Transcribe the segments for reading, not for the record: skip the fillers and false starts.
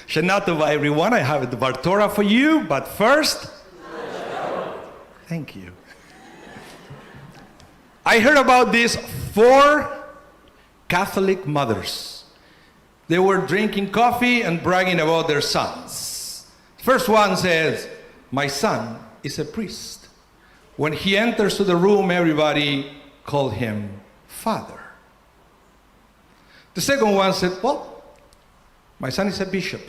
Shana Tova, everyone. I have a Dvar Torah for you, but first, thank you. I heard about these 4 Catholic mothers. They were drinking coffee and bragging about their sons. First one says, my son is a priest. When he enters to the room, everybody call him Father. The second one said, well, my son is a bishop.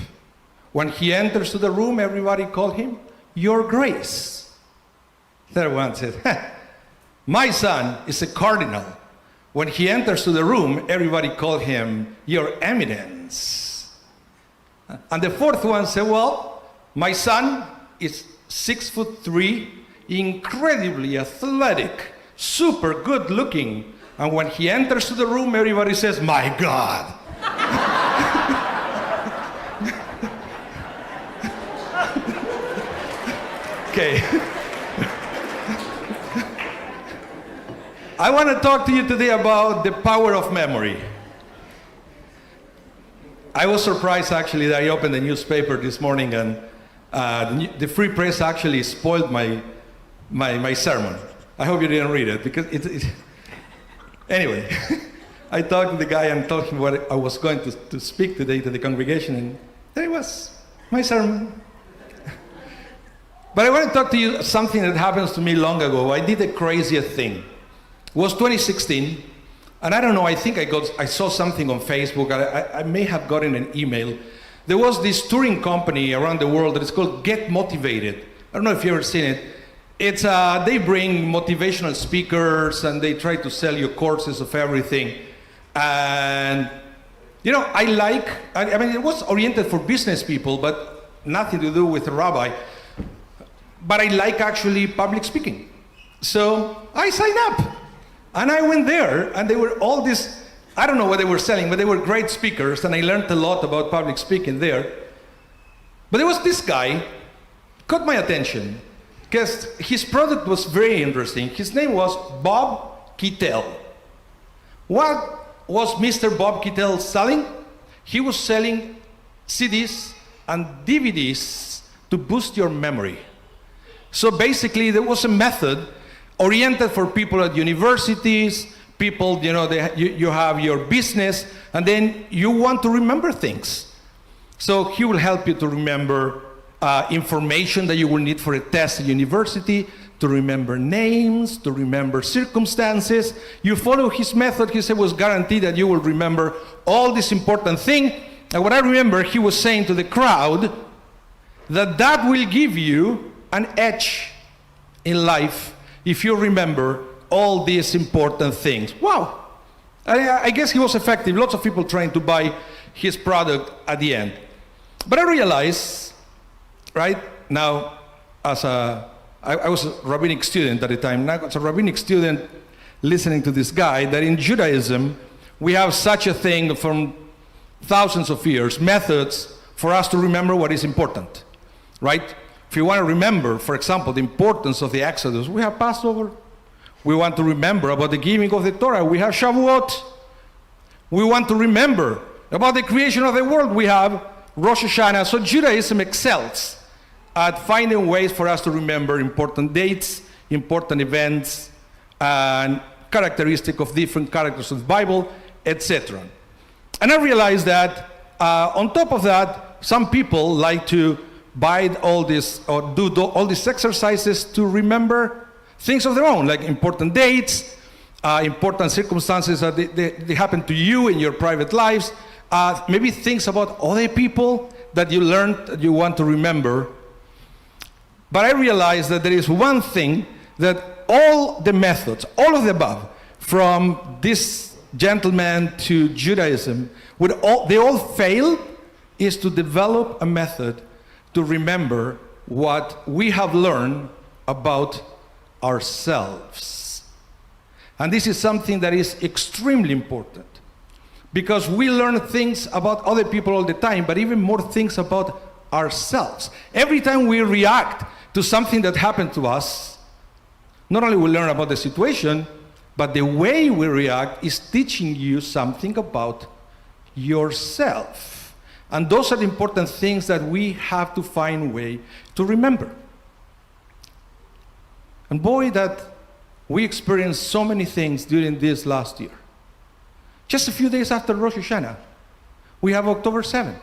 When he enters to the room, everybody call him Your Grace. Third one said, my son is a cardinal. When he enters to the room, everybody call him Your Eminence. And the fourth one said, well, my son is 6'3", incredibly athletic, super good looking. And when he enters to the room, everybody says, my God. Okay. I want to talk to you today about the power of memory. I was surprised actually that I opened the newspaper this morning and the Free Press actually spoiled my sermon. I hope you didn't read it because anyway, I talked to the guy and told him what I was going to speak today to the congregation, and there it was, my sermon. But I want to talk to you something that happens to me long ago. I did the craziest thing. It was 2016, and I don't know, I think I saw something on Facebook, I may have gotten an email. There was this touring company around the world that is called Get Motivated. I don't know if you've ever seen it. It's they bring motivational speakers and they try to sell you courses of everything. And you know, I mean, it was oriented for business people, but nothing to do with a rabbi. But I like actually public speaking. So I signed up. And I went there, and they were all these, I don't know what they were selling, but they were great speakers, and I learned a lot about public speaking there. But there was this guy, caught my attention, because his product was very interesting. His name was Bob Kittel. What was Mr. Bob Kittel selling? He was selling CDs and DVDs to boost your memory. So basically, there was a method oriented for people at universities, people, you know, you have your business, and then you want to remember things. So he will help you to remember information that you will need for a test at university, to remember names, to remember circumstances. You follow his method, he said, was guaranteed that you will remember all this important thing. And what I remember, he was saying to the crowd that will give you an edge in life if you remember all these important things. Wow. I guess he was effective. Lots of people trying to buy his product at the end. But I realized, right now, I was a rabbinic student at the time. Now as a rabbinic student listening to this guy, that in Judaism, we have such a thing from thousands of years, methods for us to remember what is important, right? If you want to remember, for example, the importance of the Exodus, we have Passover. We want to remember about the giving of the Torah, we have Shavuot. We want to remember about the creation of the world, we have Rosh Hashanah. So Judaism excels at finding ways for us to remember important dates, important events, and characteristic of different characters of the Bible, etc. And I realized that on top of that, some people like to buy all this or do all these exercises to remember things of their own, like important dates, important circumstances that they happen to you in your private lives, maybe things about other people that you learned that you want to remember. But I realized that there is one thing that all the methods, all of the above, from this gentleman to Judaism, they all fail, is to develop a method to remember what we have learned about ourselves. And this is something that is extremely important, because we learn things about other people all the time, but even more things about ourselves. Every time we react to something that happened to us, not only we learn about the situation, but the way we react is teaching you something about yourself. And those are the important things that we have to find a way to remember. And boy, that we experienced so many things during this last year. Just a few days after Rosh Hashanah, we have October 7th.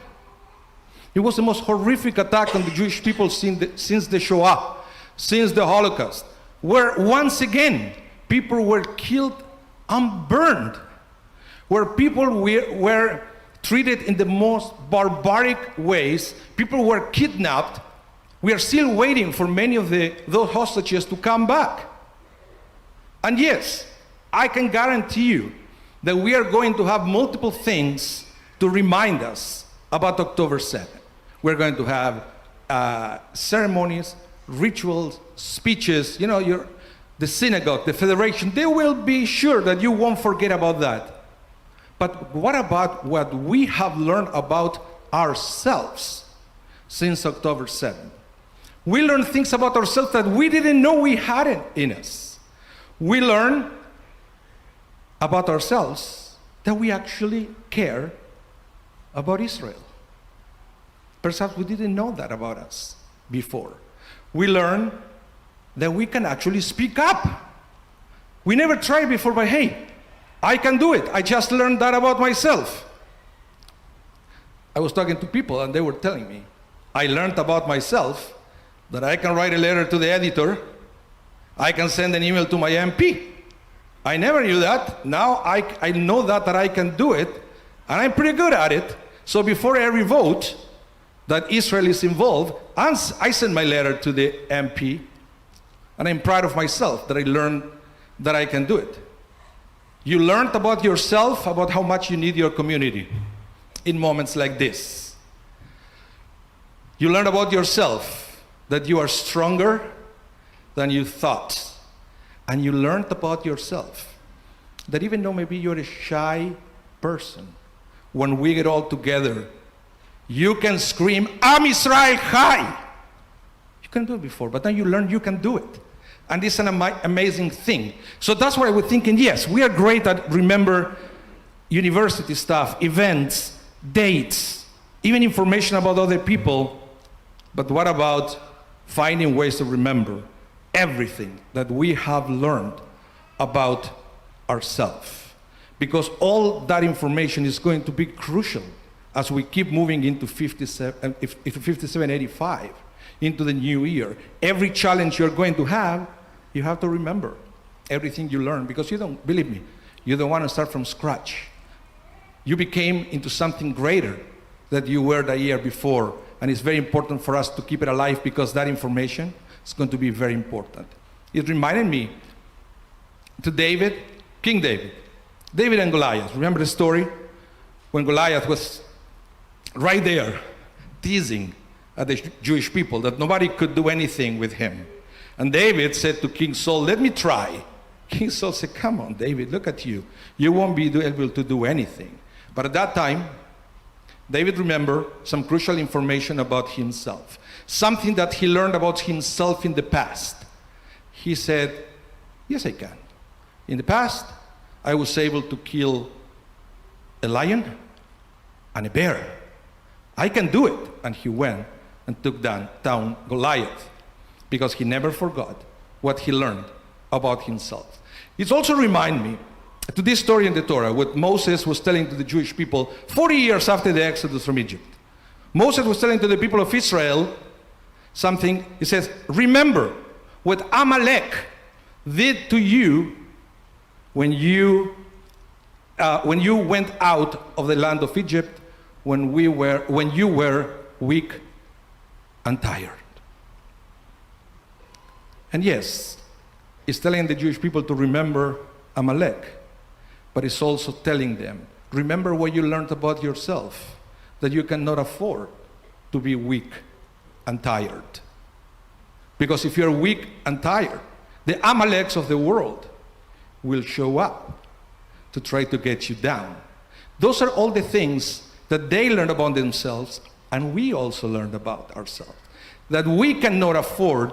It was the most horrific attack on the Jewish people since the Shoah, since the Holocaust, where once again people were killed and burned, where people were treated in the most barbaric ways. People were kidnapped. We are still waiting for many of those hostages to come back. And yes, I can guarantee you that we are going to have multiple things to remind us about October 7th. We're going to have ceremonies, rituals, speeches, the synagogue, the federation. They will be sure that you won't forget about that. But what about what we have learned about ourselves since October 7th? We learned things about ourselves that we didn't know we had it in us. We learned about ourselves that we actually care about Israel. Perhaps we didn't know that about us before. We learned that we can actually speak up. We never tried before, but hey, I can do it. I just learned that about myself. I was talking to people and they were telling me, I learned about myself that I can write a letter to the editor. I can send an email to my MP. I never knew that. Now I know that I can do it, and I'm pretty good at it. So before every vote that Israel is involved, I send my letter to the MP, and I'm proud of myself that I learned that I can do it. You learned about yourself, about how much you need your community in moments like this. You learned about yourself that you are stronger than you thought. And you learned about yourself that even though maybe you're a shy person, when we get all together, you can scream, Am Israel Chai! You couldn't do it before, but now you learn you can do it. And it's an amazing thing. So that's what I was thinking. Yes, we are great at remember university stuff, events, dates, even information about other people. But what about finding ways to remember everything that we have learned about ourselves? Because all that information is going to be crucial as we keep moving into 5785, into the new year. Every challenge you're going to have, you have to remember everything you learned, because you don't, believe me, you don't want to start from scratch. You became into something greater than you were the year before, and it's very important for us to keep it alive because that information is going to be very important. It reminded me to David, King David and Goliath. Remember the story? When Goliath was right there teasing at the Jewish people that nobody could do anything with him. And David said to King Saul, let me try. King Saul said, come on, David, look at you. You won't be able to do anything. But at that time, David remembered some crucial information about himself, something that he learned about himself in the past. He said, yes, I can. In the past, I was able to kill a lion and a bear. I can do it. And he went and took down Goliath because he never forgot what he learned about himself. It also reminds me to this story in the Torah, what Moses was telling to the Jewish people 40 years after the Exodus from Egypt. Moses was telling to the people of Israel something. He says, remember what Amalek did to you when you went out of the land of Egypt, when you were weak and tired. And yes, it's telling the Jewish people to remember Amalek, but it's also telling them, remember what you learned about yourself, that you cannot afford to be weak and tired. Because if you're weak and tired, the Amaleks of the world will show up to try to get you down. Those are all the things that they learned about themselves, and we also learned about ourselves. That we cannot afford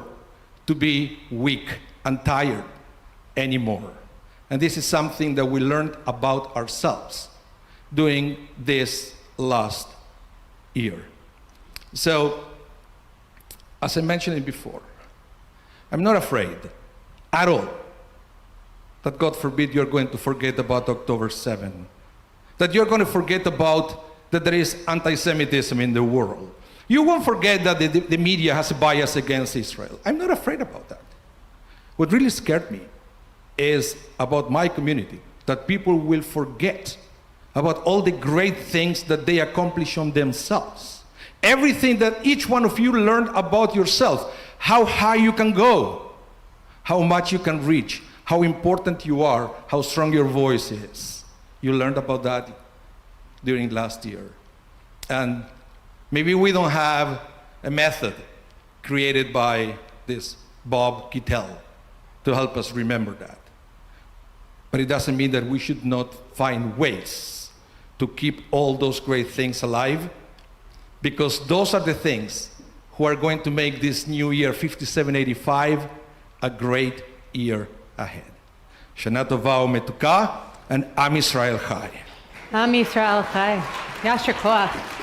to be weak and tired anymore. And this is something that we learned about ourselves during this last year. So, as I mentioned it before, I'm not afraid at all that, God forbid, you're going to forget about October 7, that you're going to forget about that there is anti-Semitism in the world. You won't forget that the media has a bias against Israel. I'm not afraid about that. What really scared me is about my community, that people will forget about all the great things that they accomplish on themselves. Everything that each one of you learned about yourself, how high you can go, how much you can reach, how important you are, how strong your voice is. You learned about that during last year. And maybe we don't have a method created by this Bob Kittel to help us remember that. But it doesn't mean that we should not find ways to keep all those great things alive, because those are the things who are going to make this new year 5785 a great year ahead. Shana Tova u'metuka, and Am Yisrael Chai. Am Yisrael Chai. Yasher Koach.